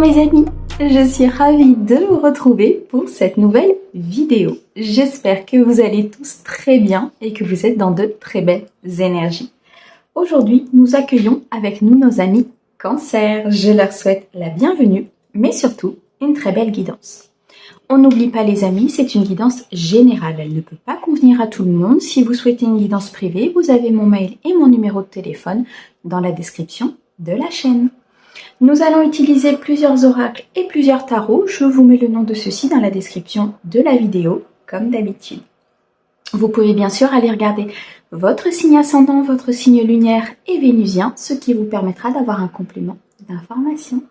mes amis, je suis ravie de vous retrouver pour cette nouvelle vidéo. J'espère que vous allez tous très bien et que vous êtes dans de très belles énergies. Aujourd'hui, nous accueillons avec nous nos amis Cancer. Je leur souhaite la bienvenue, mais surtout une très belle guidance. On n'oublie pas les amis, c'est une guidance générale. Elle ne peut pas convenir à tout le monde. Si vous souhaitez une guidance privée, vous avez mon mail et mon numéro de téléphone dans la description de la chaîne. Nous allons utiliser plusieurs oracles et plusieurs tarots. Je vous mets le nom de ceux-ci dans la description de la vidéo, comme d'habitude. Vous pouvez bien sûr aller regarder votre signe ascendant, votre signe lunaire et vénusien, ce qui vous permettra d'avoir un complément d'information.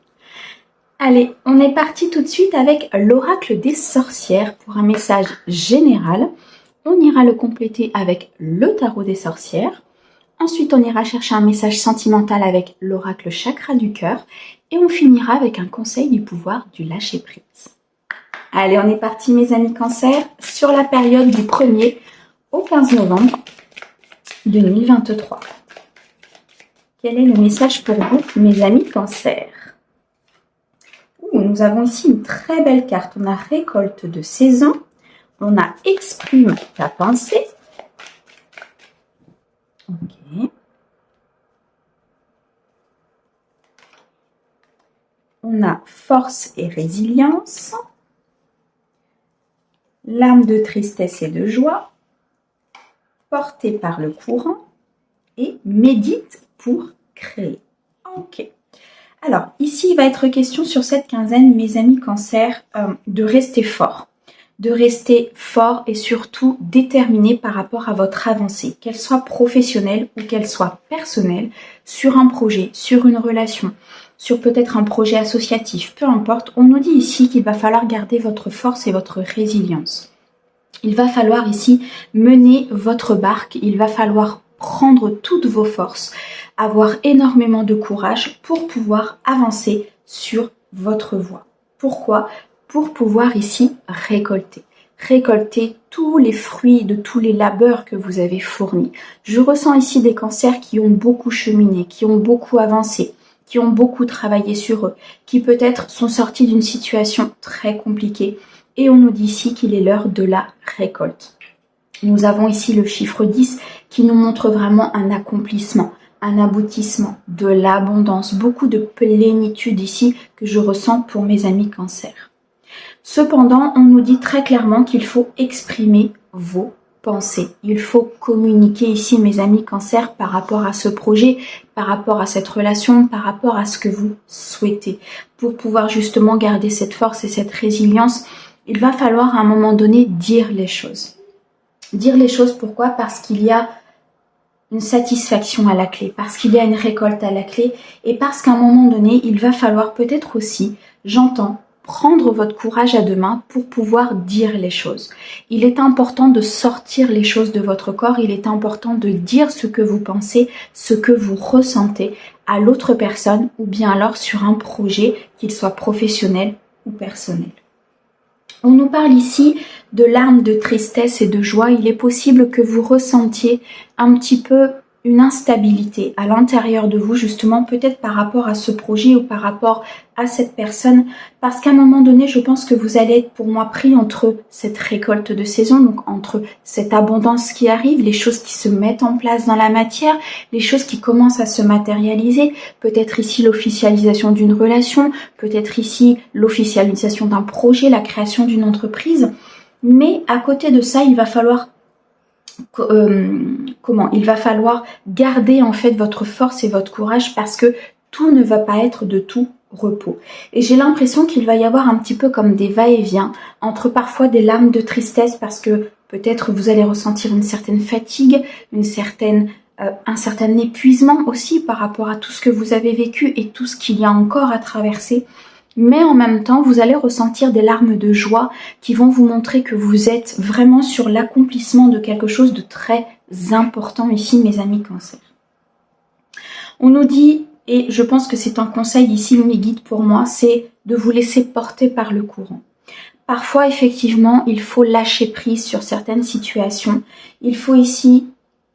Allez, on est parti tout de suite avec l'oracle des sorcières pour un message général. On ira le compléter avec le tarot des sorcières. Ensuite, on ira chercher un message sentimental avec l'oracle chakra du cœur. Et on finira avec un conseil du pouvoir du lâcher-prise. Allez, on est parti mes amis Cancer sur la période du 1er au 15 novembre 2023. Quel est le message pour vous mes amis Cancer? Nous avons ici une très belle carte. On a récolte de saison. On a exprime ta pensée. Ok. On a force et résilience. Larmes de tristesse et de joie. Porté par le courant. Et médite pour créer. Ok. Alors, ici, il va être question sur cette quinzaine, mes amis Cancer, de rester fort. De rester fort et surtout déterminé par rapport à votre avancée, qu'elle soit professionnelle ou qu'elle soit personnelle, sur un projet, sur une relation, sur peut-être un projet associatif, peu importe. On nous dit ici qu'il va falloir garder votre force et votre résilience. Il va falloir ici mener votre barque, il va falloir prendre toutes vos forces, avoir énormément de courage pour pouvoir avancer sur votre voie. Pourquoi? Pour pouvoir ici récolter. Récolter tous les fruits de tous les labeurs que vous avez fournis. Je ressens ici des cancers qui ont beaucoup cheminé, qui ont beaucoup avancé, qui ont beaucoup travaillé sur eux, qui peut-être sont sortis d'une situation très compliquée. Et on nous dit ici qu'il est l'heure de la récolte. Nous avons ici le chiffre 10 qui nous montre vraiment un accomplissement, un aboutissement, de l'abondance, beaucoup de plénitude ici que je ressens pour mes amis Cancer. Cependant, on nous dit très clairement qu'il faut exprimer vos pensées. Il faut communiquer ici, mes amis Cancer, par rapport à ce projet, par rapport à cette relation, par rapport à ce que vous souhaitez. Pour pouvoir justement garder cette force et cette résilience, il va falloir à un moment donné dire les choses. Dire les choses, pourquoi? Parce qu'il y a une satisfaction à la clé, parce qu'il y a une récolte à la clé et parce qu'à un moment donné, il va falloir peut-être aussi, j'entends, prendre votre courage à deux mains pour pouvoir dire les choses. Il est important de sortir les choses de votre corps, il est important de dire ce que vous pensez, ce que vous ressentez à l'autre personne ou bien alors sur un projet, qu'il soit professionnel ou personnel. On nous parle ici de larmes de tristesse et de joie. Il est possible que vous ressentiez un petit peu une instabilité à l'intérieur de vous, justement, peut-être par rapport à ce projet ou par rapport à cette personne. Parce qu'à un moment donné, je pense que vous allez être pour moi pris entre cette récolte de saison, donc entre cette abondance qui arrive, les choses qui se mettent en place dans la matière, les choses qui commencent à se matérialiser, peut-être ici l'officialisation d'une relation, peut-être ici l'officialisation d'un projet, la création d'une entreprise. Mais à côté de ça, il va falloir il va falloir garder en fait votre force et votre courage parce que tout ne va pas être de tout repos. Et j'ai l'impression qu'il va y avoir un petit peu comme des va-et-vient entre parfois des larmes de tristesse parce que peut-être vous allez ressentir une certaine fatigue, un certain épuisement aussi par rapport à tout ce que vous avez vécu et tout ce qu'il y a encore à traverser. Mais en même temps, vous allez ressentir des larmes de joie qui vont vous montrer que vous êtes vraiment sur l'accomplissement de quelque chose de très important ici, mes amis Cancer. On nous dit, et je pense que c'est un conseil ici, mes guides pour moi, c'est de vous laisser porter par le courant. Parfois, effectivement, il faut lâcher prise sur certaines situations. Il faut ici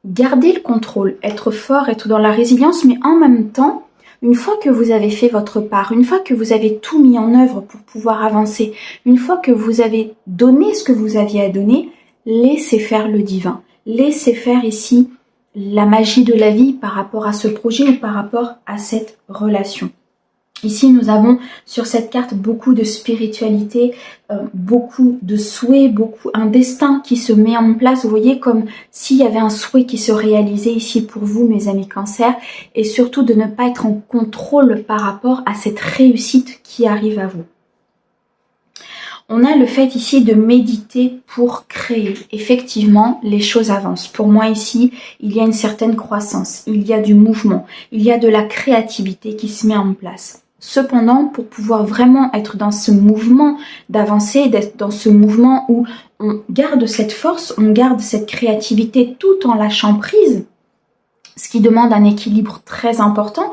garder le contrôle, être fort, être dans la résilience, mais en même temps, Une fois que vous avez fait votre part, une fois que vous avez tout mis en œuvre pour pouvoir avancer, une fois que vous avez donné ce que vous aviez à donner, laissez faire le divin. Laissez faire ici la magie de la vie par rapport à ce projet ou par rapport à cette relation. Ici, nous avons sur cette carte beaucoup de spiritualité, beaucoup de souhaits, un destin qui se met en place. Vous voyez, comme s'il y avait un souhait qui se réalisait ici pour vous, mes amis Cancer, et surtout de ne pas être en contrôle par rapport à cette réussite qui arrive à vous. On a le fait ici de méditer pour créer. Effectivement, les choses avancent. Pour moi ici, il y a une certaine croissance, il y a du mouvement, il y a de la créativité qui se met en place. Cependant, pour pouvoir vraiment être dans ce mouvement d'avancer, d'être dans ce mouvement où on garde cette force, on garde cette créativité tout en lâchant prise, ce qui demande un équilibre très important,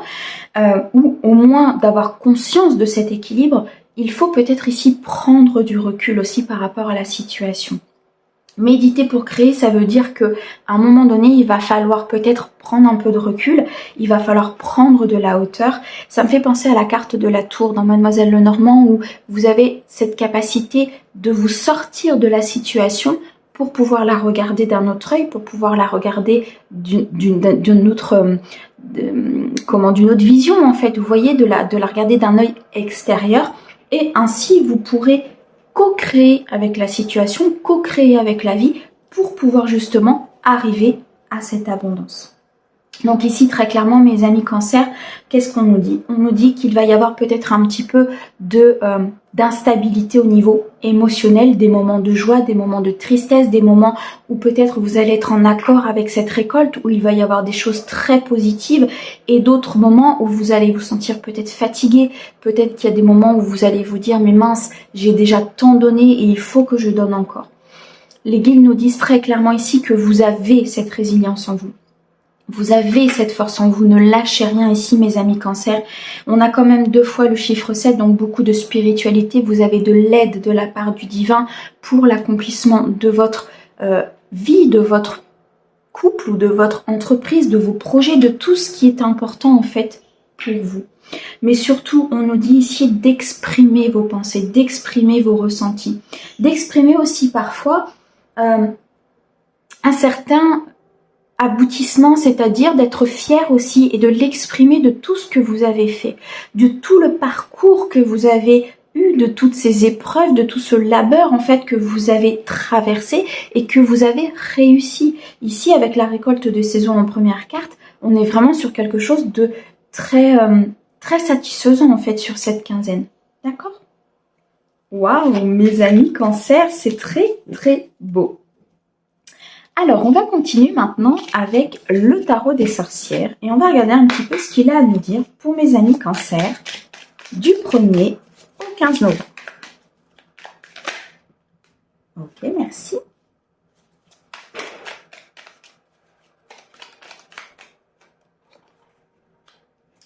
ou au moins d'avoir conscience de cet équilibre, il faut peut-être ici prendre du recul aussi par rapport à la situation. Méditer pour créer, ça veut dire que à un moment donné, il va falloir peut-être prendre un peu de recul, il va falloir prendre de la hauteur. Ça me fait penser à la carte de la tour dans Mademoiselle Lenormand où vous avez cette capacité de vous sortir de la situation pour pouvoir la regarder d'un autre œil, pour pouvoir la regarder d'une autre vision en fait. Vous voyez, de la regarder d'un œil extérieur et ainsi vous pourrez co-créer avec la situation, co-créer avec la vie pour pouvoir justement arriver à cette abondance. Donc ici, très clairement, mes amis Cancer, qu'est-ce qu'on nous dit? On nous dit qu'il va y avoir peut-être un petit peu d'instabilité au niveau émotionnel, des moments de joie, des moments de tristesse, des moments où peut-être vous allez être en accord avec cette récolte, où il va y avoir des choses très positives, et d'autres moments où vous allez vous sentir peut-être fatigué, peut-être qu'il y a des moments où vous allez vous dire « mais mince, j'ai déjà tant donné et il faut que je donne encore ». Les guides nous disent très clairement ici que vous avez cette résilience en vous. Vous avez cette force en vous, ne lâchez rien ici mes amis Cancer. On a quand même 2 fois le chiffre 7, donc beaucoup de spiritualité. Vous avez de l'aide de la part du divin pour l'accomplissement de votre vie, de votre couple ou de votre entreprise, de vos projets, de tout ce qui est important en fait pour vous. Mais surtout, on nous dit ici d'exprimer vos pensées, d'exprimer vos ressentis, d'exprimer aussi parfois un certain aboutissement, c'est-à-dire d'être fier aussi et de l'exprimer de tout ce que vous avez fait, de tout le parcours que vous avez eu, de toutes ces épreuves, de tout ce labeur en fait que vous avez traversé et que vous avez réussi. Ici, avec la récolte de saison en première carte, on est vraiment sur quelque chose de très, très satisfaisant en fait sur cette quinzaine. D'accord? Waouh, mes amis Cancer, c'est très très beau. Alors, on va continuer maintenant avec le tarot des sorcières et on va regarder un petit peu ce qu'il a à nous dire pour mes amis Cancer du 1er au 15 novembre. Ok, merci.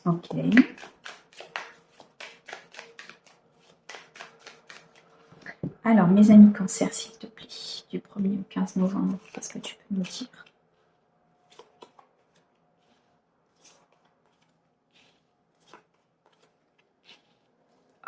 Ok. Alors, mes amis Cancer, s'il te plaît, du 1er au 15 novembre, qu'est-ce que tu peux nous dire?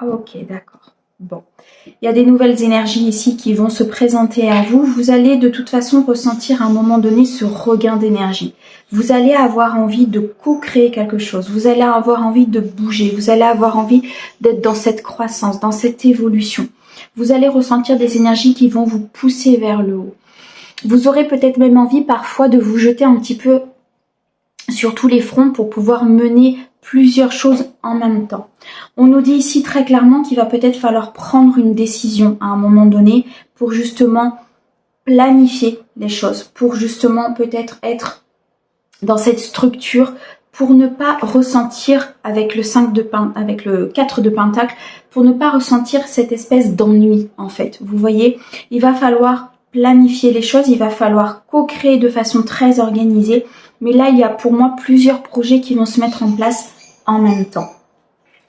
Ok, d'accord. Bon, il y a des nouvelles énergies ici qui vont se présenter à vous. Vous allez de toute façon ressentir à un moment donné ce regain d'énergie. Vous allez avoir envie de co-créer quelque chose. Vous allez avoir envie de bouger. Vous allez avoir envie d'être dans cette croissance, dans cette évolution. Vous allez ressentir des énergies qui vont vous pousser vers le haut. Vous aurez peut-être même envie parfois de vous jeter un petit peu sur tous les fronts pour pouvoir mener plusieurs choses en même temps. On nous dit ici très clairement qu'il va peut-être falloir prendre une décision à un moment donné pour justement planifier les choses, pour justement peut-être être dans cette structure, pour ne pas ressentir avec le 4 de Pentacle, pour ne pas ressentir cette espèce d'ennui en fait. Vous voyez, il va falloir planifier les choses, il va falloir co-créer de façon très organisée. Mais là, il y a pour moi plusieurs projets qui vont se mettre en place en même temps.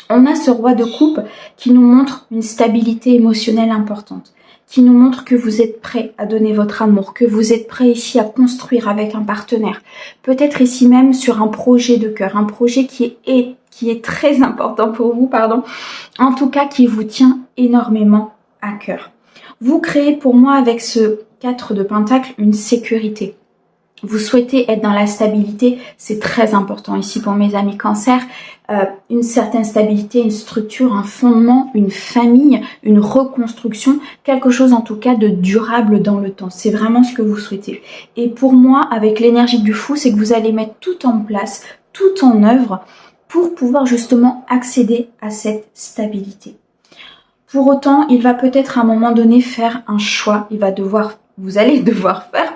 On a ce roi de coupe qui nous montre une stabilité émotionnelle importante, qui nous montre que vous êtes prêt à donner votre amour, que vous êtes prêt ici à construire avec un partenaire. Peut-être ici même sur un projet de cœur, un projet qui est qui est très important pour vous, pardon, en tout cas qui vous tient énormément à cœur. Vous créez pour moi avec ce 4 de Pentacle une sécurité. Vous souhaitez être dans la stabilité, c'est très important ici pour mes amis Cancer. Une certaine stabilité, une structure, un fondement, une famille, une reconstruction, quelque chose en tout cas de durable dans le temps. C'est vraiment ce que vous souhaitez. Et pour moi, avec l'énergie du fou, c'est que vous allez mettre tout en place, tout en œuvre pour pouvoir justement accéder à cette stabilité. Pour autant, il va peut-être à un moment donné faire un choix. Vous allez devoir faire,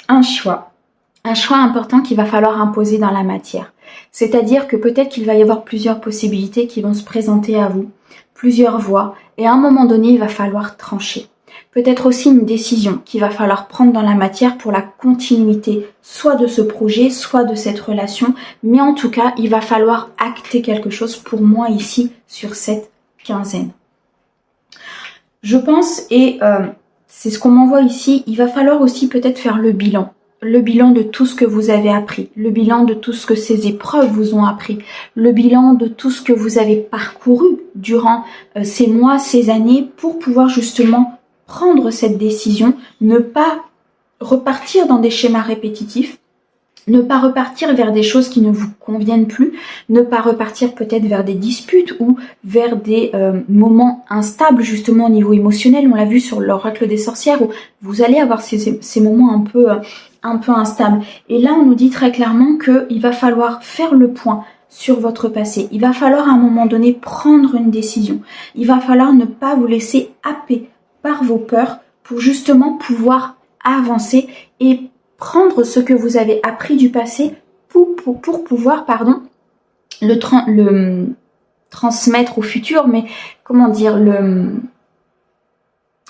un choix important qu'il va falloir imposer dans la matière. C'est-à-dire que peut-être qu'il va y avoir plusieurs possibilités qui vont se présenter à vous, plusieurs voies, et à un moment donné, il va falloir trancher. Peut-être aussi une décision qu'il va falloir prendre dans la matière pour la continuité, soit de ce projet, soit de cette relation, mais en tout cas, il va falloir acter quelque chose pour moi ici sur cette quinzaine. Je pense, et c'est ce qu'on m'envoie ici, il va falloir aussi peut-être faire le bilan de tout ce que vous avez appris, le bilan de tout ce que ces épreuves vous ont appris, le bilan de tout ce que vous avez parcouru durant ces mois, ces années, pour pouvoir justement prendre cette décision, ne pas repartir dans des schémas répétitifs, ne pas repartir vers des choses qui ne vous conviennent plus, ne pas repartir peut-être vers des disputes ou vers des moments instables justement au niveau émotionnel. On l'a vu sur l'oracle des sorcières où vous allez avoir ces moments un peu instables. Et là, on nous dit très clairement qu'il va falloir faire le point sur votre passé. Il va falloir à un moment donné prendre une décision. Il va falloir ne pas vous laisser happer par vos peurs pour justement pouvoir avancer et prendre ce que vous avez appris du passé pour pouvoir le transmettre au futur, mais comment dire, le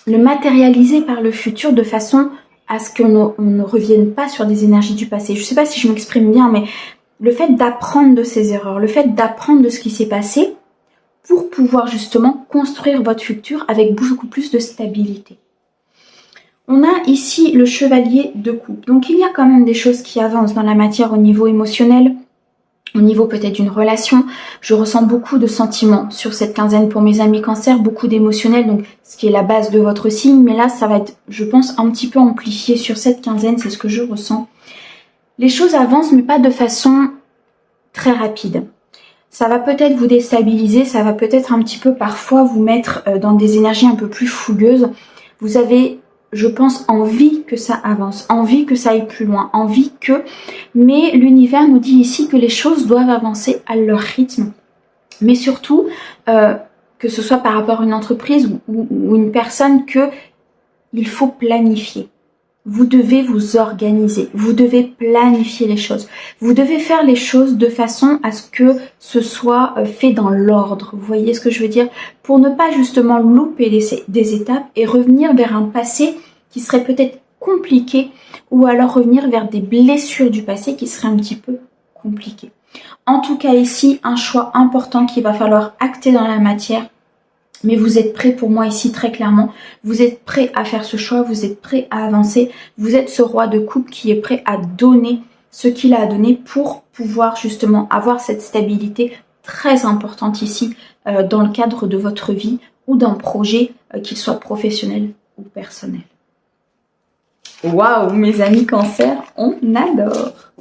matérialiser par le futur de façon à ce qu'on ne revienne pas sur des énergies du passé. Je ne sais pas si je m'exprime bien, mais le fait d'apprendre de ces erreurs, le fait d'apprendre de ce qui s'est passé pour pouvoir justement construire votre futur avec beaucoup plus de stabilité. On a ici le chevalier de coupe. Donc il y a quand même des choses qui avancent dans la matière au niveau émotionnel, au niveau peut-être d'une relation. Je ressens beaucoup de sentiments sur cette quinzaine pour mes amis Cancer, beaucoup d'émotionnel, donc ce qui est la base de votre signe. Mais là, ça va être, je pense, un petit peu amplifié sur cette quinzaine, c'est ce que je ressens. Les choses avancent, mais pas de façon très rapide. Ça va peut-être vous déstabiliser, ça va peut-être un petit peu parfois vous mettre dans des énergies un peu plus fougueuses. Vous avez, je pense, envie que ça avance, envie que ça aille plus loin, mais l'univers nous dit ici que les choses doivent avancer à leur rythme, mais surtout que ce soit par rapport à une entreprise ou une personne, il faut planifier. Vous devez vous organiser, vous devez planifier les choses, vous devez faire les choses de façon à ce que ce soit fait dans l'ordre, vous voyez ce que je veux dire, pour ne pas justement louper des étapes et revenir vers un passé qui serait peut-être compliqué, ou alors revenir vers des blessures du passé qui seraient un petit peu compliquées. En tout cas ici, un choix important qu'il va falloir acter dans la matière. Mais vous êtes prêt pour moi ici très clairement, vous êtes prêt à faire ce choix, vous êtes prêt à avancer, vous êtes ce roi de coupe qui est prêt à donner ce qu'il a à donner pour pouvoir justement avoir cette stabilité très importante ici dans le cadre de votre vie ou d'un projet qu'il soit professionnel ou personnel. Waouh, mes amis Cancer, on adore.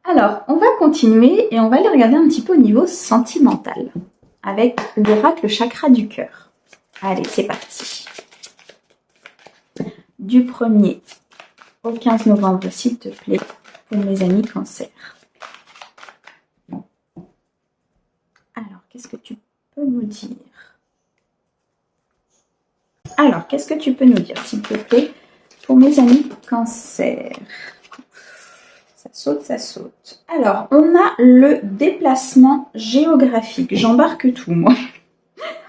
Alors, on va continuer et on va aller regarder un petit peu au niveau sentimental avec l'oracle chakra du cœur. Allez, c'est parti. Du 1er au 15 novembre, s'il te plaît, pour mes amis Cancer. Alors, qu'est-ce que tu peux nous dire? Alors, qu'est-ce que tu peux nous dire, s'il te plaît, pour mes amis Cancer? Ça saute. Alors, on a le déplacement géographique. J'embarque tout, moi.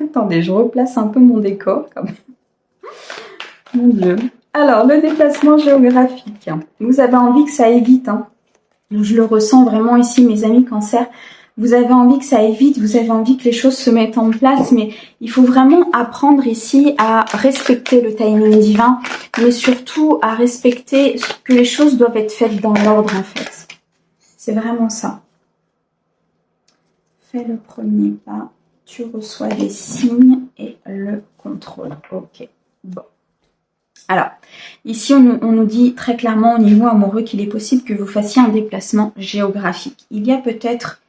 Attendez, je replace un peu mon décor, quand même. Mon Dieu. Alors, le déplacement géographique. Vous avez envie que ça aille vite, hein. Je le ressens vraiment ici, mes amis Cancer. Vous avez envie que ça aille vite, vous avez envie que les choses se mettent en place, mais il faut vraiment apprendre ici à respecter le timing divin, mais surtout à respecter que les choses doivent être faites dans l'ordre en fait. C'est vraiment ça. fais le premier pas, tu reçois des signes et le contrôle. Ok, bon. Alors, ici, on nous dit très clairement au niveau amoureux qu'il est possible que vous fassiez un déplacement géographique. Il y a peut-être,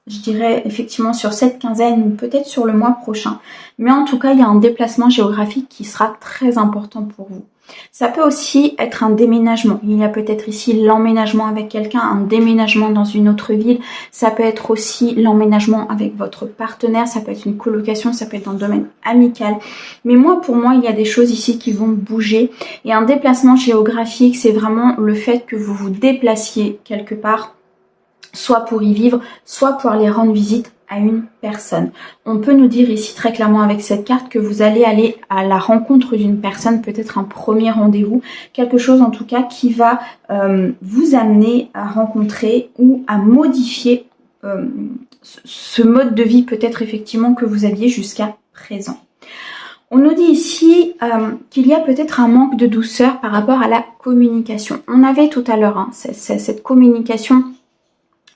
je dirais effectivement sur cette quinzaine ou peut-être sur le mois prochain. Mais en tout cas, il y a un déplacement géographique qui sera très important pour vous. Ça peut aussi être un déménagement. Il y a peut-être ici l'emménagement avec quelqu'un, un déménagement dans une autre ville. Ça peut être aussi l'emménagement avec votre partenaire. Ça peut être une colocation, ça peut être dans le domaine amical. Mais moi, pour moi, il y a des choses ici qui vont bouger. Et un déplacement géographique, c'est vraiment le fait que vous vous déplaciez quelque part, soit pour y vivre, soit pour aller rendre visite à une personne. On peut nous dire ici très clairement avec cette carte que vous allez aller à la rencontre d'une personne, peut-être un premier rendez-vous, quelque chose en tout cas qui va vous amener à rencontrer ou à modifier ce mode de vie peut-être effectivement que vous aviez jusqu'à présent. On nous dit ici qu'il y a peut-être un manque de douceur par rapport à la communication. On avait tout à l'heure cette communication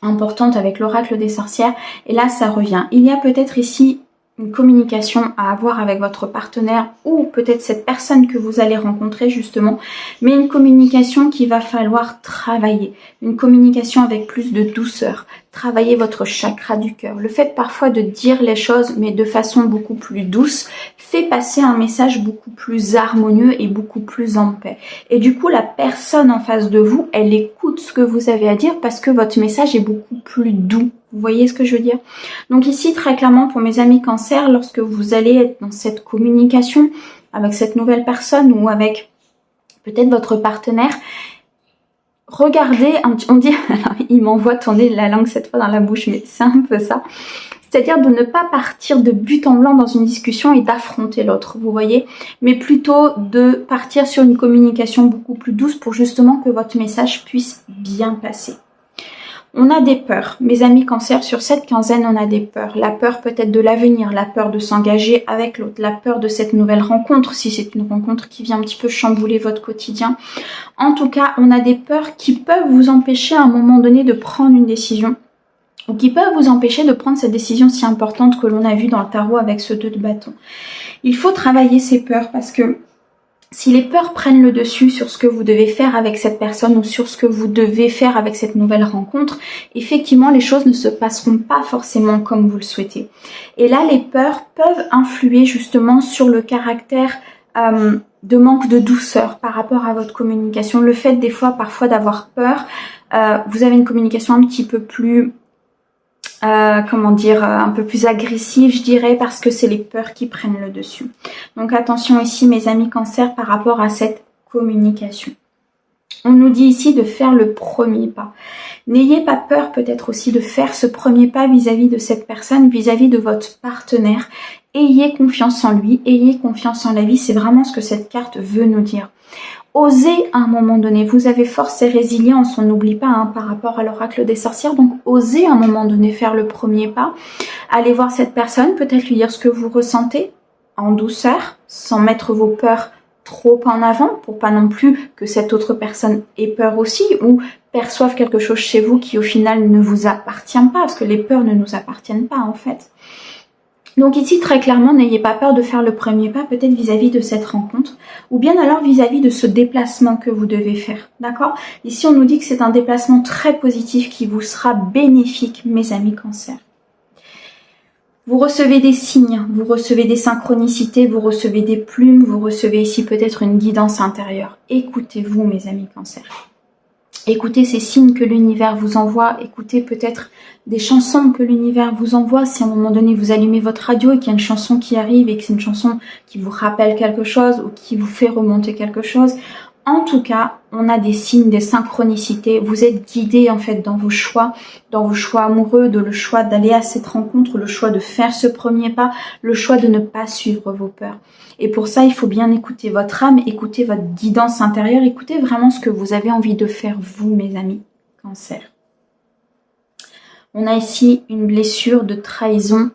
importante avec l'oracle des sorcières et là ça revient. Il y a peut-être ici une communication à avoir avec votre partenaire ou peut-être cette personne que vous allez rencontrer justement, mais une communication qu'il va falloir travailler, une communication avec plus de douceur, travailler votre chakra du cœur. Le fait parfois de dire les choses mais de façon beaucoup plus douce fait passer un message beaucoup plus harmonieux et beaucoup plus en paix. Et du coup la personne en face de vous, elle écoute ce que vous avez à dire parce que votre message est beaucoup plus doux. Vous voyez ce que je veux dire? Donc ici, très clairement, pour mes amis cancer, lorsque vous allez être dans cette communication avec cette nouvelle personne ou avec peut-être votre partenaire, regardez, on dit, alors, il m'envoie tourner la langue cette fois dans la bouche, mais c'est un peu ça. C'est-à-dire de ne pas partir de but en blanc dans une discussion et d'affronter l'autre, vous voyez, mais plutôt de partir sur une communication beaucoup plus douce pour justement que votre message puisse bien passer. On a des peurs, mes amis cancer, sur cette quinzaine, on a des peurs. La peur peut-être de l'avenir, la peur de s'engager avec l'autre, la peur de cette nouvelle rencontre, si c'est une rencontre qui vient un petit peu chambouler votre quotidien. En tout cas, on a des peurs qui peuvent vous empêcher à un moment donné de prendre une décision ou qui peuvent vous empêcher de prendre cette décision si importante que l'on a vue dans le tarot avec ce 2 de bâton. Il faut travailler ces peurs parce que si les peurs prennent le dessus sur ce que vous devez faire avec cette personne ou sur ce que vous devez faire avec cette nouvelle rencontre, effectivement, les choses ne se passeront pas forcément comme vous le souhaitez. Et là, les peurs peuvent influer justement sur le caractère de manque de douceur par rapport à votre communication. Le fait des fois, parfois, d'avoir peur, vous avez une communication un petit peu plus... un peu plus agressive, je dirais, parce que c'est les peurs qui prennent le dessus. Donc attention ici, mes amis cancer, par rapport à cette communication. On nous dit ici de faire le premier pas. N'ayez pas peur peut-être aussi de faire ce premier pas vis-à-vis de cette personne, vis-à-vis de votre partenaire. Ayez confiance en lui, ayez confiance en la vie, c'est vraiment ce que cette carte veut nous dire. Osez à un moment donné, vous avez force et résilience, on n'oublie pas par rapport à l'oracle des sorcières, donc osez à un moment donné faire le premier pas, allez voir cette personne, peut-être lui dire ce que vous ressentez en douceur, sans mettre vos peurs trop en avant, pour pas non plus que cette autre personne ait peur aussi, ou perçoive quelque chose chez vous qui au final ne vous appartient pas, parce que les peurs ne nous appartiennent pas en fait. Donc ici, très clairement, n'ayez pas peur de faire le premier pas, peut-être vis-à-vis de cette rencontre, ou bien alors vis-à-vis de ce déplacement que vous devez faire, d'accord? Ici, on nous dit que c'est un déplacement très positif qui vous sera bénéfique, mes amis cancer. Vous recevez des signes, vous recevez des synchronicités, vous recevez des plumes, vous recevez ici peut-être une guidance intérieure. Écoutez-vous, mes amis cancer. Écoutez ces signes que l'univers vous envoie, écoutez peut-être des chansons que l'univers vous envoie. Si à un moment donné vous allumez votre radio et qu'il y a une chanson qui arrive et que c'est une chanson qui vous rappelle quelque chose ou qui vous fait remonter quelque chose, en tout cas, on a des signes, des synchronicités. Vous êtes guidé en fait dans vos choix amoureux, le choix d'aller à cette rencontre, le choix de faire ce premier pas, le choix de ne pas suivre vos peurs. Et pour ça, il faut bien écouter votre âme, écouter votre guidance intérieure, écouter vraiment ce que vous avez envie de faire vous, mes amis cancer. On a ici une blessure de trahison.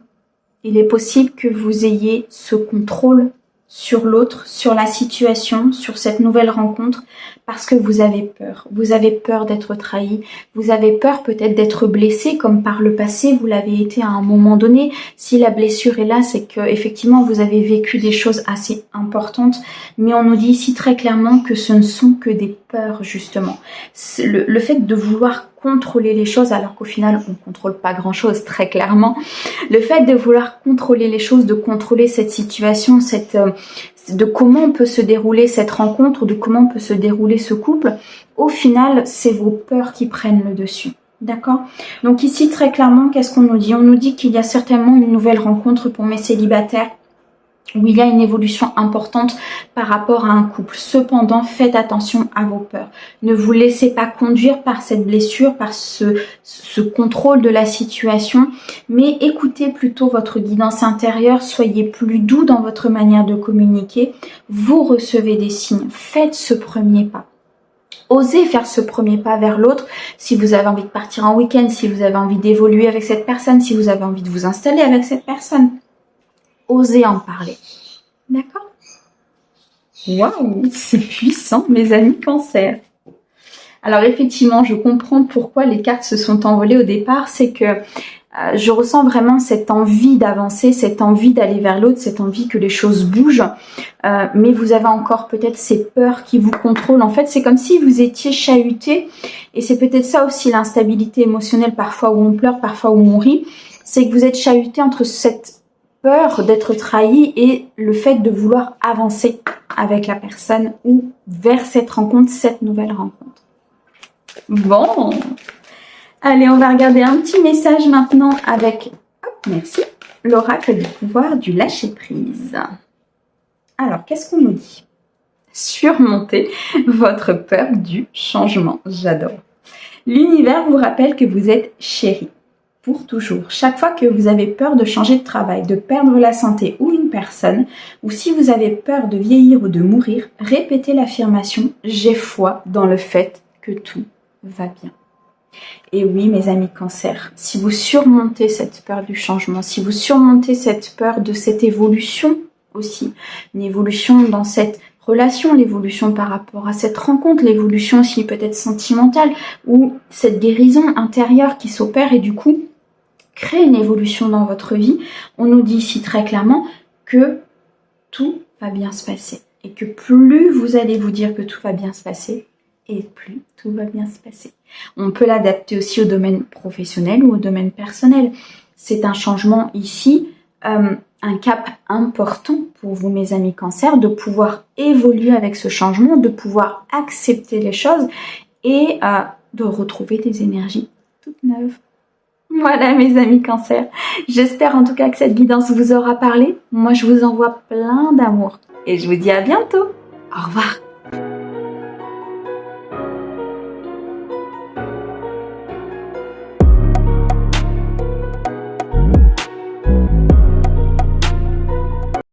Il est possible que vous ayez ce contrôle sur l'autre, sur la situation, sur cette nouvelle rencontre, parce que vous avez peur. Vous avez peur d'être trahi, vous avez peur peut-être d'être blessé, comme par le passé vous l'avez été à un moment donné. Si la blessure est là, c'est que effectivement vous avez vécu des choses assez importantes, mais on nous dit ici très clairement que ce ne sont que des peurs justement. Le fait de vouloir contrôler les choses, alors qu'au final on ne contrôle pas grand chose très clairement, le fait de vouloir contrôler les choses, de contrôler cette situation, de comment peut se dérouler cette rencontre, de comment peut se dérouler ce couple, au final c'est vos peurs qui prennent le dessus. D'accord? Donc ici très clairement, qu'est-ce qu'on nous dit? On nous dit qu'il y a certainement une nouvelle rencontre pour mes célibataires, où il y a une évolution importante par rapport à un couple. Cependant, faites attention à vos peurs. Ne vous laissez pas conduire par cette blessure, par ce contrôle de la situation, mais écoutez plutôt votre guidance intérieure, soyez plus doux dans votre manière de communiquer, vous recevez des signes, faites ce premier pas. Osez faire ce premier pas vers l'autre. Si vous avez envie de partir en week-end, si vous avez envie d'évoluer avec cette personne, si vous avez envie de vous installer avec cette personne, osez en parler. D'accord? Waouh, c'est puissant, mes amis Cancer. Alors effectivement, je comprends pourquoi les cartes se sont envolées au départ. C'est que je ressens vraiment cette envie d'avancer, cette envie d'aller vers l'autre, cette envie que les choses bougent. Mais vous avez encore peut-être ces peurs qui vous contrôlent. En fait, c'est comme si vous étiez chahuté. Et c'est peut-être ça aussi l'instabilité émotionnelle, parfois où on pleure, parfois où on rit. C'est que vous êtes chahuté entre cette peur d'être trahi et le fait de vouloir avancer avec la personne ou vers cette rencontre, cette nouvelle rencontre. Bon, allez, on va regarder un petit message maintenant avec, merci, l'oracle du pouvoir du lâcher prise. Alors, qu'est-ce qu'on nous dit? Surmontez votre peur du changement. J'adore. L'univers vous rappelle que vous êtes chéri. Pour toujours. Chaque fois que vous avez peur de changer de travail, de perdre la santé ou une personne, ou si vous avez peur de vieillir ou de mourir, répétez l'affirmation « J'ai foi dans le fait que tout va bien ». Et oui, mes amis Cancer, si vous surmontez cette peur du changement, si vous surmontez cette peur de cette évolution aussi, une évolution dans cette relation, l'évolution par rapport à cette rencontre, l'évolution aussi peut-être sentimentale, ou cette guérison intérieure qui s'opère et du coup crée une évolution dans votre vie, on nous dit ici très clairement que tout va bien se passer. Et que plus vous allez vous dire que tout va bien se passer, et plus tout va bien se passer. On peut l'adapter aussi au domaine professionnel ou au domaine personnel. C'est un changement ici, un cap important pour vous, mes amis Cancer, de pouvoir évoluer avec ce changement, de pouvoir accepter les choses et de retrouver des énergies toutes neuves. Voilà, mes amis Cancer. J'espère en tout cas que cette guidance vous aura parlé. Moi, je vous envoie plein d'amour et je vous dis à bientôt. Au revoir.